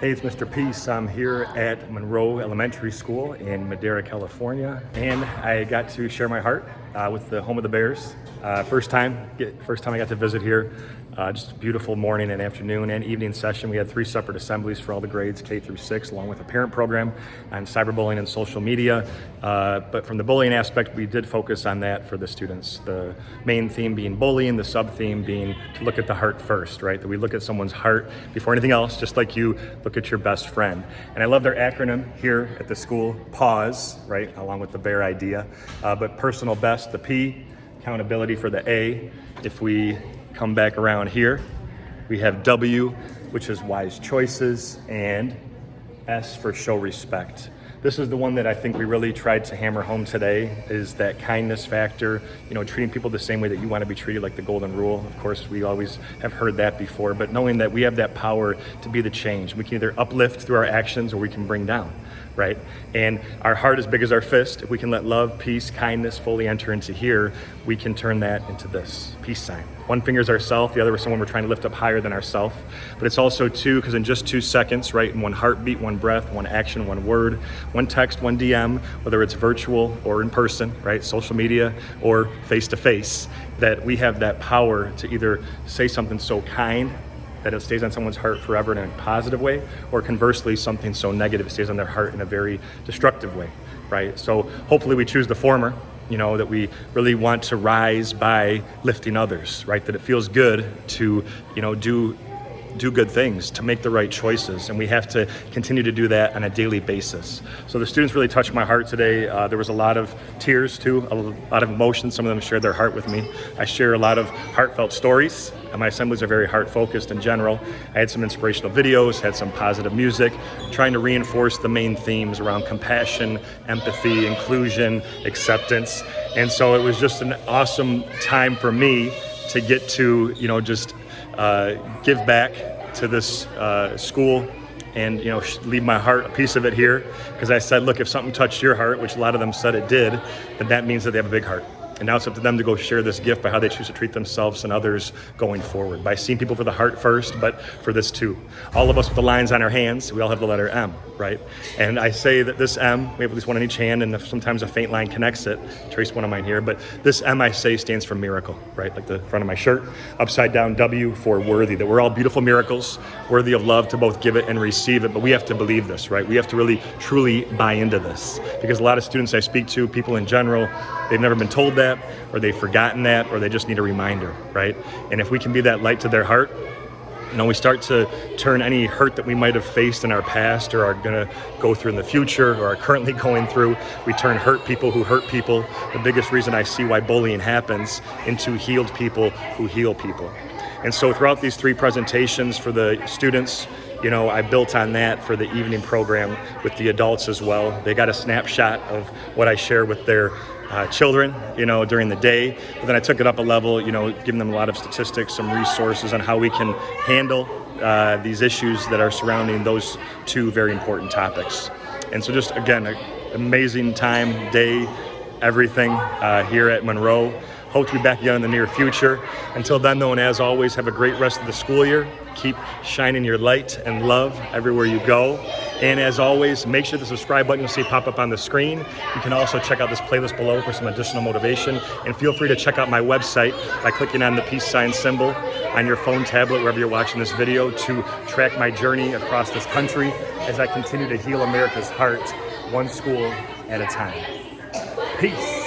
Hey, it's Mr. Peace. I'm here at Monroe Elementary School in Madera, California, and I got to share my heart with the home of the Bears. First time I got to visit here. Just a beautiful morning and afternoon and evening session. We had 3 separate assemblies for all the grades K through 6, along with a parent program on cyberbullying and social media. But from the bullying aspect, we did focus on that for the students. The main theme being bullying, the sub-theme being to look at the heart first, right? That we look at someone's heart before anything else, just like you look at your best friend. And I love their acronym here at the school, PAWS, right? Along with the bear idea. But personal best, the P, accountability for the A. If we come back around here, we have W, which is wise choices, and S for show respect. This is the one that I think we really tried to hammer home today, is that kindness factor, treating people the same way that you want to be treated, like the golden rule. Of course, we always have heard that before, but knowing that we have that power to be the change. We can either uplift through our actions or we can bring down, right? And our heart is big as our fist. If we can let love, peace, kindness fully enter into here, we can turn that into this peace sign. One finger is ourself, the other is someone we're trying to lift up higher than ourself. But it's also 2, because in just 2 seconds, right, in one heartbeat, one breath, one action, one word, one text, one DM, whether it's virtual or in person, right, social media or face-to-face, that we have that power to either say something so kind that it stays on someone's heart forever in a positive way, or conversely, something so negative it stays on their heart in a very destructive way, right? So hopefully we choose the former, that we really want to rise by lifting others, right? That it feels good to, do good things, to make the right choices, and we have to continue to do that on a daily basis. So the students really touched my heart today. There was a lot of tears too, a lot of emotion. Some of them shared their heart with me. I share a lot of heartfelt stories, and my assemblies are very heart-focused in general. I had some inspirational videos, had some positive music, trying to reinforce the main themes around compassion, empathy, inclusion, acceptance. And so it was just an awesome time for me to get to, give back to this school and leave my heart, a piece of it here, because I said, look, if something touched your heart, which a lot of them said it did, then that means that they have a big heart. And now it's up to them to go share this gift by how they choose to treat themselves and others going forward, by seeing people for the heart first, but for this too. All of us with the lines on our hands, we all have the letter M, right? And I say that this M, we have at least one in each hand, and if sometimes a faint line connects it, trace one of mine here, but this M, I say, stands for miracle, right? Like the front of my shirt, upside down W for worthy, that we're all beautiful miracles, worthy of love to both give it and receive it, but we have to believe this, right? We have to really, truly buy into this, because a lot of students I speak to, people in general, they've never been told that, or they've forgotten that, or they just need a reminder, right? And if we can be that light to their heart, we start to turn any hurt that we might have faced in our past or are gonna go through in the future or are currently going through, we turn hurt people who hurt people, the biggest reason I see why bullying happens, into healed people who heal people. And so throughout these 3 presentations for the students, I built on that for the evening program with the adults as well. They got a snapshot of what I share with their children, during the day. But then I took it up a level, giving them a lot of statistics, some resources on how we can handle these issues that are surrounding those 2 very important topics. And so just, again, an amazing time, day, everything here at Monroe. Hope to be back again in the near future. Until then, though, and as always, have a great rest of the school year. Keep shining your light and love everywhere you go. And as always, make sure the subscribe button you'll see pop up on the screen. You can also check out this playlist below for some additional motivation. And feel free to check out my website by clicking on the peace sign symbol on your phone, tablet, wherever you're watching this video, to track my journey across this country as I continue to heal America's heart, one school at a time. Peace.